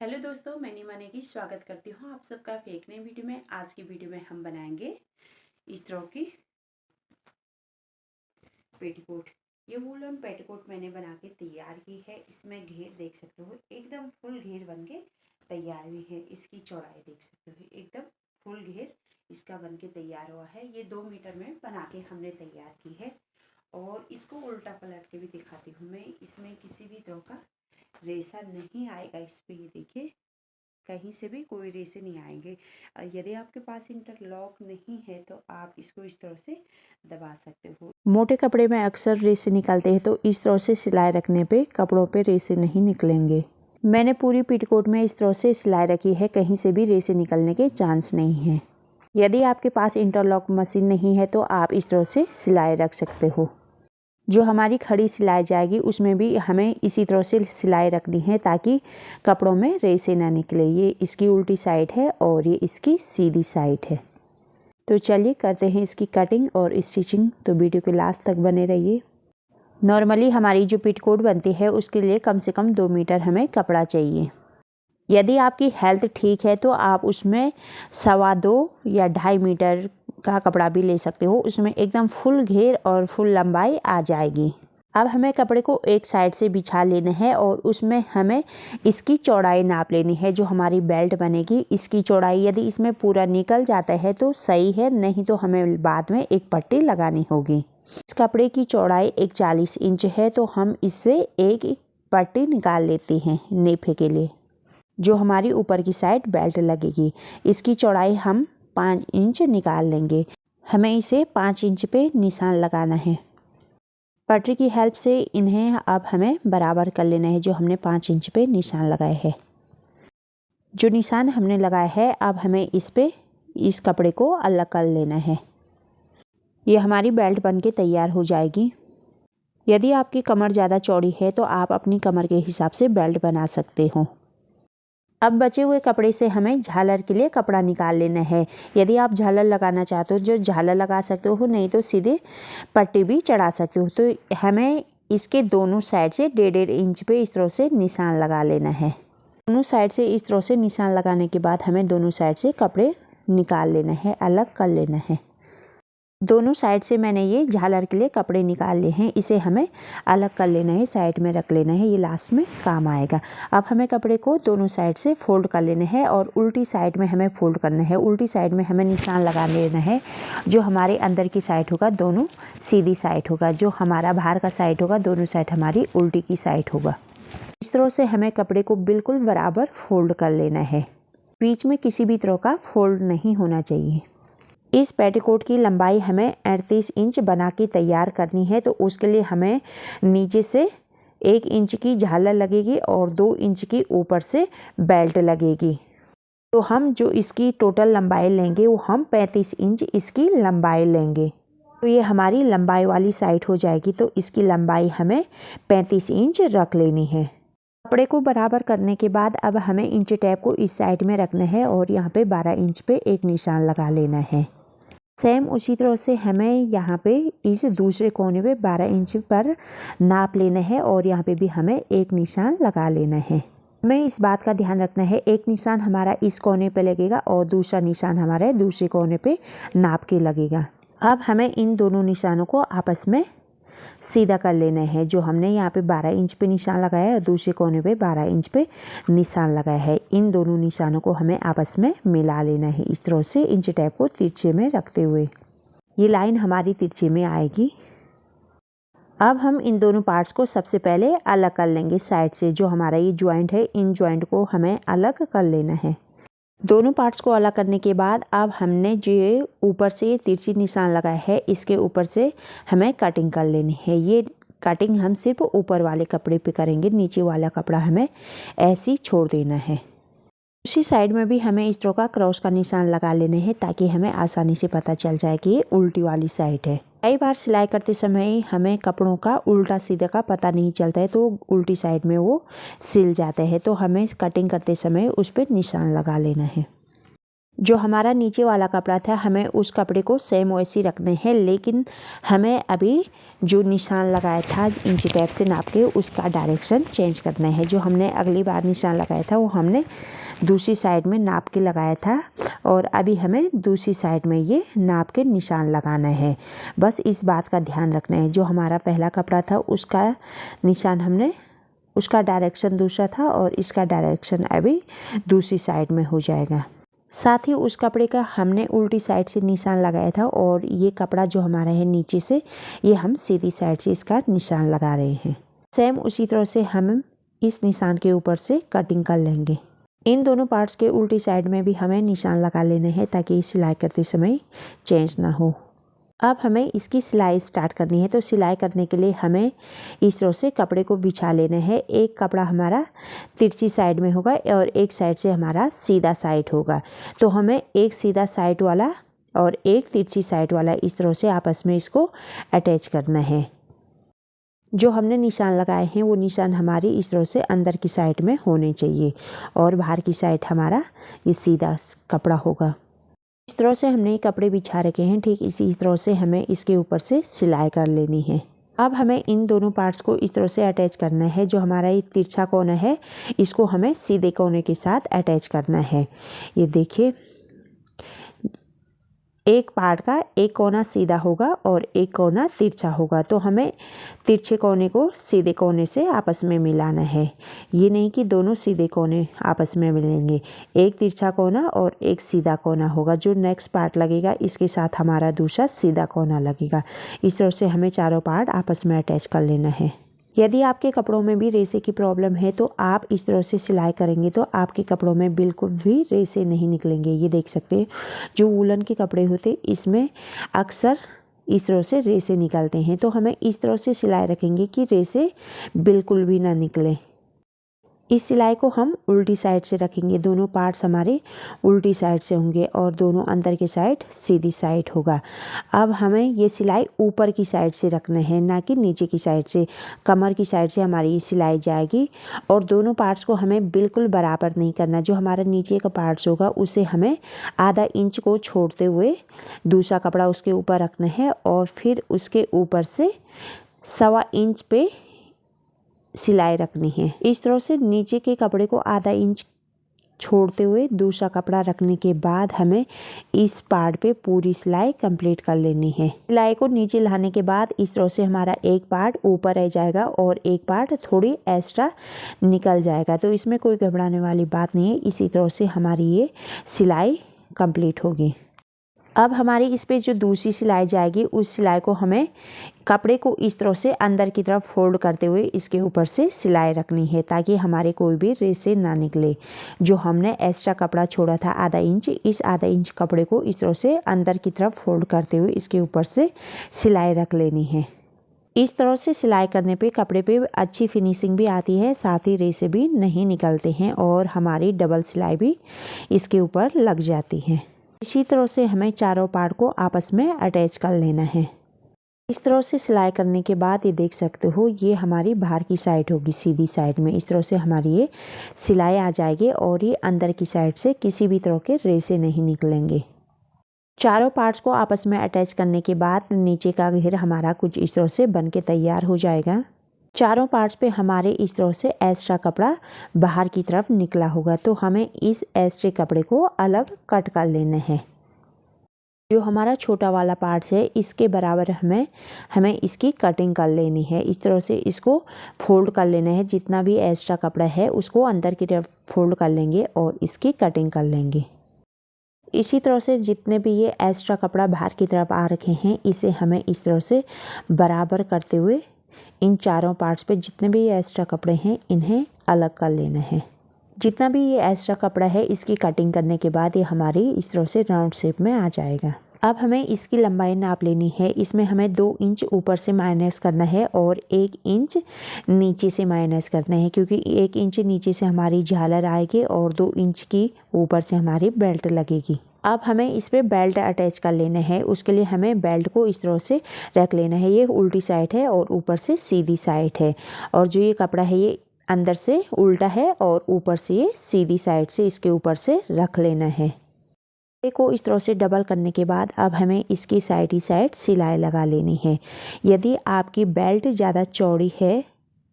Hello दोस्तों, मैं नीमा नेगी स्वागत करती हूँ आप सबका एक नई वीडियो में। आज की वीडियो में हम बनाएंगे इस तरह की पेटीकोट। ये वूलन पेटीकोट मैंने बना के तैयार की है। इसमें घेर देख सकते हो, एकदम फुल घेर बन के तैयार हुई है। इसकी चौड़ाई देख सकते हो, एकदम फुल घेर इसका बन के तैयार हुआ है। ये 2 मीटर में बना के हमने तैयार की है। और इसको उल्टा पलट के भी दिखाती हूँ मैं। इसमें किसी भी तरह का रेशा नहीं आएगा। इस पे ये देखिए, कहीं से भी कोई रेशे नहीं आएंगे। यदि आपके पास इंटरलॉक नहीं है तो आप इसको इस तरह से दबा सकते हो। मोटे कपड़े में अक्सर रेशे निकलते हैं, तो इस तरह से सिलाई रखने पे कपड़ों पे रेशे नहीं निकलेंगे। मैंने पूरी पेटीकोट में इस तरह से सिलाई रखी है, कहीं से भी रेशे निकलने के चांस नहीं है। यदि आपके पास इंटरलॉक मशीन नहीं है तो आप इस तरह से सिलाई रख सकते हो। जो हमारी खड़ी सिलाई जाएगी उसमें भी हमें इसी तरह से सिलाई रखनी है ताकि कपड़ों में रेशे ना निकले। ये इसकी उल्टी साइड है और ये इसकी सीधी साइड है। तो चलिए करते हैं इसकी कटिंग और स्टिचिंग। तो वीडियो के लास्ट तक बने रहिए। नॉर्मली हमारी जो पेटीकोट बनती है उसके लिए कम से कम 2 मीटर हमें कपड़ा चाहिए। यदि आपकी हेल्थ ठीक है तो आप उसमें 2.25 या 2.5 मीटर का कपड़ा भी ले सकते हो। उसमें एकदम फुल घेर और फुल लंबाई आ जाएगी। अब हमें कपड़े को एक साइड से बिछा लेना है और उसमें हमें इसकी चौड़ाई नाप लेनी है। जो हमारी बेल्ट बनेगी इसकी चौड़ाई यदि इसमें पूरा निकल जाता है तो सही है, नहीं तो हमें बाद में एक पट्टी लगानी होगी। इस कपड़े की चौड़ाई 41 इंच है, तो हम इससे एक पट्टी निकाल लेते हैं नेफे के लिए। जो हमारी ऊपर की साइड बेल्ट लगेगी इसकी चौड़ाई हम 5 इंच निकाल लेंगे। हमें इसे 5 इंच पे निशान लगाना है। पटरी की हेल्प से इन्हें अब हमें बराबर कर लेना है। जो हमने 5 इंच पे निशान लगाए है, जो निशान हमने लगाया है, अब हमें इस कपड़े को अलग कर लेना है। ये हमारी बेल्ट बन के तैयार हो जाएगी। यदि आपकी कमर ज़्यादा चौड़ी है तो आप अपनी कमर के हिसाब से बेल्ट बना सकते हो। अब बचे हुए कपड़े से हमें झालर के लिए कपड़ा निकाल लेना है। यदि आप झालर लगाना चाहते हो जो झालर लगा सकते हो, नहीं तो सीधे पट्टी भी चढ़ा सकते हो। तो हमें इसके दोनों साइड से 1.5 इंच पे इस तरह से निशान लगा लेना है। दोनों साइड से इस तरह से निशान लगाने के बाद हमें दोनों साइड से कपड़े निकाल लेना है, अलग कर लेना है। दोनों साइड से मैंने ये झालर के लिए कपड़े निकाल लिए हैं। इसे हमें अलग कर लेना है, साइड में रख लेना है, ये लास्ट में काम आएगा। अब हमें कपड़े को दोनों साइड से फोल्ड कर लेना है और उल्टी साइड में हमें फोल्ड करना है। उल्टी साइड में हमें निशान लगा लेना है। जो हमारे अंदर की साइड होगा दोनों सीधी साइड होगा, जो हमारा बाहर का साइड होगा दोनों साइड हमारी उल्टी की साइड होगा। इस तरह से हमें कपड़े को बिल्कुल बराबर फोल्ड कर लेना है। बीच में किसी भी तरह का फोल्ड नहीं होना चाहिए। इस पेटीकोट की लंबाई हमें 38 इंच बना के तैयार करनी है, तो उसके लिए हमें नीचे से 1 इंच की झालर लगेगी और 2 इंच की ऊपर से बेल्ट लगेगी। तो हम जो इसकी टोटल लंबाई लेंगे वो हम 35 इंच इसकी लंबाई लेंगे। तो ये हमारी लंबाई वाली साइड हो जाएगी। तो इसकी लंबाई हमें 35 इंच रख लेनी है। कपड़े को बराबर करने के बाद अब हमें इंच टेप को इस साइड में रखना है और यहाँ पे 12 इंच पे एक निशान लगा लेना है। सेम उसी तरह से हमें यहाँ पे इस दूसरे कोने पे 12 इंच पर नाप लेना है और यहाँ पे भी हमें एक निशान लगा लेना है। हमें इस बात का ध्यान रखना है, एक निशान हमारा इस कोने पे लगेगा और दूसरा निशान हमारे दूसरे कोने पे नाप के लगेगा। अब हमें इन दोनों निशानों को आपस में सीधा कर लेना है। जो हमने यहाँ पे 12 इंच पे निशान लगाया है और दूसरे कोने पे 12 इंच पे निशान लगाया है, इन दोनों निशानों को हमें आपस में मिला लेना है। इस तरह से इंच टेप को तिरछे में रखते हुए ये लाइन हमारी तिरछे में आएगी। अब हम इन दोनों पार्ट्स को सबसे पहले अलग कर लेंगे साइड से। जो हमारा ये ज्वाइंट है, इन ज्वाइंट को हमें अलग कर लेना है। दोनों पार्ट्स को अलग करने के बाद अब हमने जो ऊपर से ये तिरछी निशान लगाया है इसके ऊपर से हमें कटिंग कर लेनी है। ये कटिंग हम सिर्फ ऊपर वाले कपड़े पे करेंगे, नीचे वाला कपड़ा हमें ऐसे ही छोड़ देना है। उसी साइड में भी हमें इस तरह का क्रॉस का निशान लगा लेने हैं ताकि हमें आसानी से पता चल जाए कि ये उल्टी वाली साइड है। कई बार सिलाई करते समय हमें कपड़ों का उल्टा सीधा का पता नहीं चलता है, तो उल्टी साइड में वो सिल जाता है। तो हमें कटिंग करते समय उस पर निशान लगा लेना है। जो हमारा नीचे वाला कपड़ा था हमें उस कपड़े को सेम वैसे ही रखने हैं, लेकिन हमें अभी जो निशान लगाया था इंची टेप से नाप के, उसका डायरेक्शन चेंज करना है। जो हमने अगली बार निशान लगाया था वो हमने दूसरी साइड में नाप के लगाया था और अभी हमें दूसरी साइड में ये नाप के निशान लगाना है। बस इस बात का ध्यान रखना है। जो हमारा पहला कपड़ा था उसका निशान हमने, उसका डायरेक्शन दूसरा था और इसका डायरेक्शन अभी दूसरी साइड में हो जाएगा। साथ ही उस कपड़े का हमने उल्टी साइड से निशान लगाया था और ये कपड़ा जो हमारा है नीचे से, ये हम सीधी साइड से इसका निशान लगा रहे हैं। सेम उसी तरह से हम इस निशान के ऊपर से कटिंग कर लेंगे। इन दोनों पार्ट्स के उल्टी साइड में भी हमें निशान लगा लेने हैं ताकि सिलाई करते समय चेंज ना हो। अब हमें इसकी सिलाई स्टार्ट करनी है। तो सिलाई करने के लिए हमें इस तरह से कपड़े को बिछा लेना है। एक कपड़ा हमारा तिरछी साइड में होगा और एक साइड से हमारा सीधा साइड होगा। तो हमें एक सीधा साइड वाला और एक तिरछी साइड वाला इस तरह से आपस में इसको अटैच करना है। जो हमने निशान लगाए हैं वो निशान हमारी इस तरह से अंदर की साइड में होने चाहिए और बाहर की साइड हमारा ये सीधा कपड़ा होगा। इस तरह से हमने कपड़े बिछा रखे हैं। ठीक इसी तरह से हमें इसके ऊपर से सिलाई कर लेनी है। अब हमें इन दोनों पार्ट्स को इस तरह से अटैच करना है। जो हमारा ये तिरछा कोना है इसको हमें सीधे कोने के साथ अटैच करना है। ये देखिए, एक पार्ट का एक कोना सीधा होगा और एक कोना तिरछा होगा। तो हमें तिरछे कोने को सीधे कोने से आपस में मिलाना है। ये नहीं कि दोनों सीधे कोने आपस में मिलेंगे। एक तिरछा कोना और एक सीधा कोना होगा। जो नेक्स्ट पार्ट लगेगा इसके साथ हमारा दूसरा सीधा कोना लगेगा। इस तरह से हमें चारों पार्ट आपस में अटैच कर लेना है। यदि आपके कपड़ों में भी रेसे की प्रॉब्लम है तो आप इस तरह से सिलाई करेंगे तो आपके कपड़ों में बिल्कुल भी रेसे नहीं निकलेंगे। ये देख सकते हैं, जो वूलन के कपड़े होते इसमें अक्सर इस तरह से रेसे निकलते हैं। तो हमें इस तरह से सिलाई रखेंगे कि रेसे बिल्कुल भी ना निकले। इस सिलाई को हम उल्टी साइड से रखेंगे। दोनों पार्ट्स हमारे उल्टी साइड से होंगे और दोनों अंदर की साइड सीधी साइड होगा। अब हमें ये सिलाई ऊपर की साइड से रखना है, ना कि नीचे की साइड से। कमर की साइड से हमारी ये सिलाई जाएगी और दोनों पार्ट्स को हमें बिल्कुल बराबर नहीं करना। जो हमारा नीचे का पार्ट्स होगा उसे हमें आधा इंच को छोड़ते हुए दूसरा कपड़ा उसके ऊपर रखना है और फिर उसके ऊपर से 1.25 इंच पे सिलाई रखनी है। इस तरह से नीचे के कपड़े को आधा इंच छोड़ते हुए दूसरा कपड़ा रखने के बाद हमें इस पार्ट पे पूरी सिलाई कंप्लीट कर लेनी है। सिलाई को नीचे लाने के बाद इस तरह से हमारा एक पार्ट ऊपर रह जाएगा और एक पार्ट थोड़ी एक्स्ट्रा निकल जाएगा। तो इसमें कोई घबराने वाली बात नहीं है। इसी तरह से हमारी ये सिलाई कंप्लीट होगी। अब हमारी इस पे जो दूसरी सिलाई जाएगी उस सिलाई को हमें कपड़े को इस तरह से अंदर की तरफ फोल्ड करते हुए इसके ऊपर से सिलाई रखनी है ताकि हमारे कोई भी रेसे ना निकले। जो हमने एक्स्ट्रा कपड़ा छोड़ा था आधा इंच, इस आधा इंच कपड़े को इस तरह से अंदर की तरफ फोल्ड करते हुए इसके ऊपर से सिलाई रख लेनी है। इस तरह से सिलाई करने पे कपड़े पे अच्छी फिनिशिंग भी आती है, साथ ही रेसे भी नहीं निकलते हैं और हमारी डबल सिलाई भी इसके ऊपर लग जाती है। इसी तरह से हमें चारों पार्ट को आपस में अटैच कर लेना है। इस तरह से सिलाई करने के बाद ये देख सकते हो, ये हमारी बाहर की साइड होगी सीधी साइड में। इस तरह से हमारी ये सिलाई आ जाएगी और ये अंदर की साइड से किसी भी तरह के रेसे नहीं निकलेंगे। चारों पार्ट्स को आपस में अटैच करने के बाद नीचे का घेर हमारा कुछ इस तरह से बन के तैयार हो जाएगा। चारों पार्ट्स पे हमारे इस तरह से एक्स्ट्रा कपड़ा बाहर की तरफ निकला होगा। तो हमें इस एक्स्ट्रा कपड़े को अलग कट कर लेना है। जो हमारा छोटा वाला पार्ट्स है इसके बराबर हमें इसकी कटिंग कर लेनी है। इस तरह से इसको फोल्ड कर लेना है। जितना भी एक्स्ट्रा कपड़ा है उसको अंदर की तरफ फोल्ड कर लेंगे और इसकी कटिंग कर लेंगे। इसी तरह से जितने भी ये एक्स्ट्रा कपड़ा बाहर की तरफ आ रखे हैं इसे हमें इस तरह से बराबर करते हुए इन चारों पार्ट्स पे जितने भी ये एक्स्ट्रा कपड़े हैं इन्हें अलग कर लेना है। जितना भी ये एक्स्ट्रा कपड़ा है इसकी कटिंग करने के बाद ये हमारी इस तरह से राउंड शेप में आ जाएगा। अब हमें इसकी लंबाई नाप लेनी है। इसमें हमें 2 इंच ऊपर से माइनस करना है और 1 इंच नीचे से माइनस करना है, क्योंकि 1 इंच नीचे से हमारी झालर आएगी और 2 इंच की ऊपर से हमारी बेल्ट लगेगी। अब हमें इस पे बेल्ट अटैच कर लेना है। उसके लिए हमें बेल्ट को इस तरह से रख लेना है। ये उल्टी साइड है और ऊपर से सीधी साइड है और जो ये कपड़ा है ये अंदर से उल्टा है और ऊपर से ये सीधी साइड से इसके ऊपर से रख लेना है। को इस तरह से डबल करने के बाद अब हमें इसकी साइड ही साइड सिलाई लगा लेनी है। यदि आपकी बेल्ट ज़्यादा चौड़ी है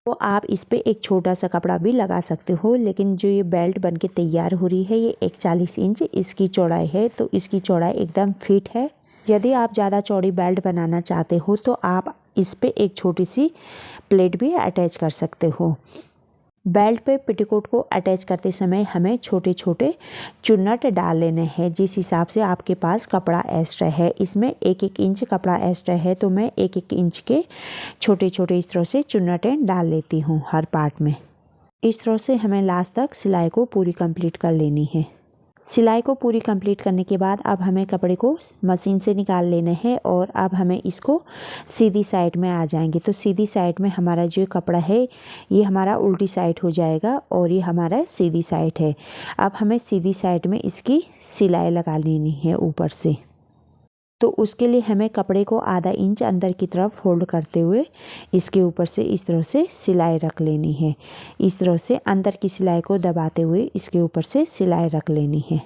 तो आप इस पे एक छोटा सा कपड़ा भी लगा सकते हो, लेकिन जो ये बेल्ट बनके तैयार हो रही है ये 41 इंच इसकी चौड़ाई है, तो इसकी चौड़ाई एकदम फिट है। यदि आप ज़्यादा चौड़ी बेल्ट बनाना चाहते हो तो आप इस पे एक छोटी सी प्लेट भी अटैच कर सकते हो। बेल्ट पे पेटीकोट को अटैच करते समय हमें छोटे छोटे चुन्नट डाल लेने हैं, जिस हिसाब से आपके पास कपड़ा एक्स्ट्रा है। इसमें 1-1 इंच कपड़ा एक्स्ट्रा है तो मैं 1-1 इंच के छोटे छोटे इस तरह से चुन्नटें डाल लेती हूँ हर पार्ट में। इस तरह से हमें लास्ट तक सिलाई को पूरी कंप्लीट कर लेनी है। सिलाई को पूरी कंप्लीट करने के बाद अब हमें कपड़े को मशीन से निकाल लेना है और अब हमें इसको सीधी साइड में आ जाएंगे। तो सीधी साइड में हमारा जो कपड़ा है ये हमारा उल्टी साइड हो जाएगा और ये हमारा सीधी साइड है। अब हमें सीधी साइड में इसकी सिलाई लगा लेनी है ऊपर से। तो उसके लिए हमें कपड़े को आधा इंच अंदर की तरफ फोल्ड करते हुए इसके ऊपर से इस तरह से सिलाई रख लेनी है। इस तरह से अंदर की सिलाई को दबाते हुए इसके ऊपर से सिलाई रख लेनी है।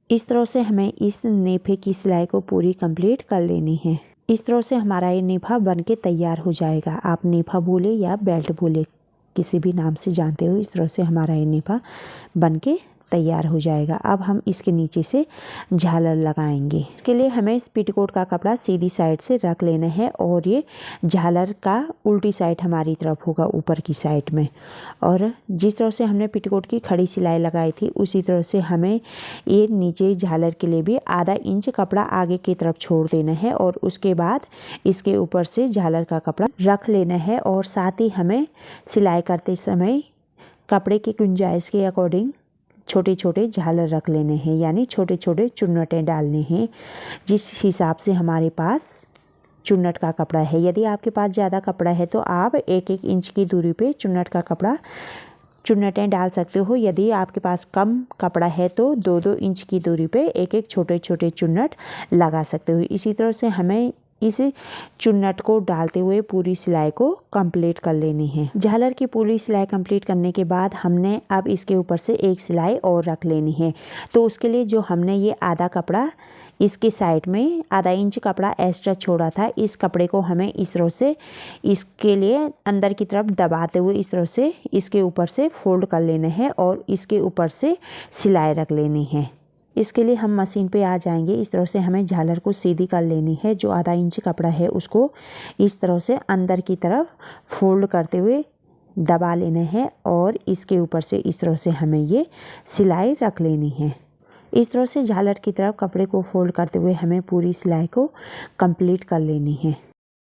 इस तरह से हमें इस नेफे की सिलाई को पूरी कंप्लीट कर लेनी है। इस तरह से हमारा ये नेफा बन के तैयार हो जाएगा। आप नेफा बोले या बेल्ट बोले, किसी भी नाम से जानते हो, इस तरह से हमारा ये नेफा बन के तैयार हो जाएगा। अब हम इसके नीचे से झालर लगाएंगे। इसके लिए हमें पेटीकोट का कपड़ा सीधी साइड से रख लेना है और ये झालर का उल्टी साइड हमारी तरफ होगा ऊपर की साइड में। और जिस तरह से हमने पेटीकोट की खड़ी सिलाई लगाई थी उसी तरह से हमें ये नीचे झालर के लिए भी आधा इंच कपड़ा आगे की तरफ छोड़ देना है और उसके बाद इसके ऊपर से झालर का कपड़ा रख लेना है। और साथ ही हमें सिलाई करते समय कपड़े की गुंजाइश के अकॉर्डिंग छोटे छोटे झालर रख लेने हैं, यानी छोटे छोटे चुन्नटें डालने हैं जिस हिसाब से हमारे पास चुन्नट का कपड़ा है। यदि आपके पास ज़्यादा कपड़ा है तो आप 1-1 इंच की दूरी पे चुन्नट का कपड़ा चुन्नटें डाल सकते हो। यदि आपके पास कम कपड़ा है तो 2-2 इंच की दूरी पे 1-1 छोटे छोटे चुन्नट लगा सकते हो। इसी तरह से हमें इस चुन्नट को डालते हुए पूरी सिलाई को कंप्लीट कर लेनी है। झालर की पूरी सिलाई कंप्लीट करने के बाद हमने अब इसके ऊपर से एक सिलाई और रख लेनी है। तो उसके लिए जो हमने ये आधा कपड़ा इसके साइड में आधा इंच कपड़ा एक्स्ट्रा छोड़ा था, इस कपड़े को हमें इस तरह से इसके लिए अंदर की तरफ दबाते हुए इस तरह से इसके ऊपर से फोल्ड कर लेना है और इसके ऊपर से सिलाई रख लेनी है। इसके लिए हम मशीन पे आ जाएंगे। इस तरह से हमें झालर को सीधी कर लेनी है। जो आधा इंच कपड़ा है उसको इस तरह से अंदर की तरफ फोल्ड करते हुए दबा लेना है और इसके ऊपर से इस तरह से हमें ये सिलाई रख लेनी है। इस तरह से झालर की तरफ कपड़े को फोल्ड करते हुए हमें पूरी सिलाई को कंप्लीट कर लेनी है।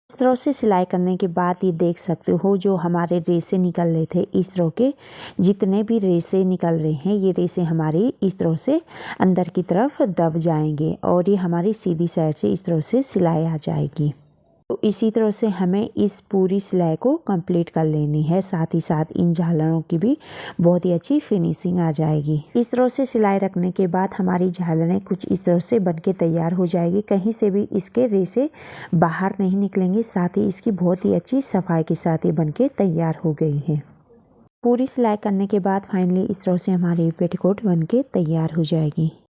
इस तरह से सिलाई करने के बाद ये देख सकते हो जो हमारे रेसे निकल रहे थे, इस तरह के जितने भी रेसे निकल रहे हैं ये रेसे हमारी इस तरह से अंदर की तरफ दब जाएंगे और ये हमारी सीधी साइड से इस तरह से सिलाई आ जाएगी। तो इसी तरह से हमें इस पूरी सिलाई को कंप्लीट कर लेनी है। साथ ही साथ इन झालरों की भी बहुत ही अच्छी फिनिशिंग आ जाएगी। इस तरह से सिलाई रखने के बाद हमारी झालरें कुछ इस तरह से बनके तैयार हो जाएगी। कहीं से भी इसके रेसे बाहर नहीं निकलेंगे। साथ ही इसकी बहुत ही अच्छी सफाई के साथ ये बनके तैयार हो गई है। पूरी सिलाई करने के बाद फाइनली इस तरह से हमारी पेटीकोट बनके तैयार हो जाएगी।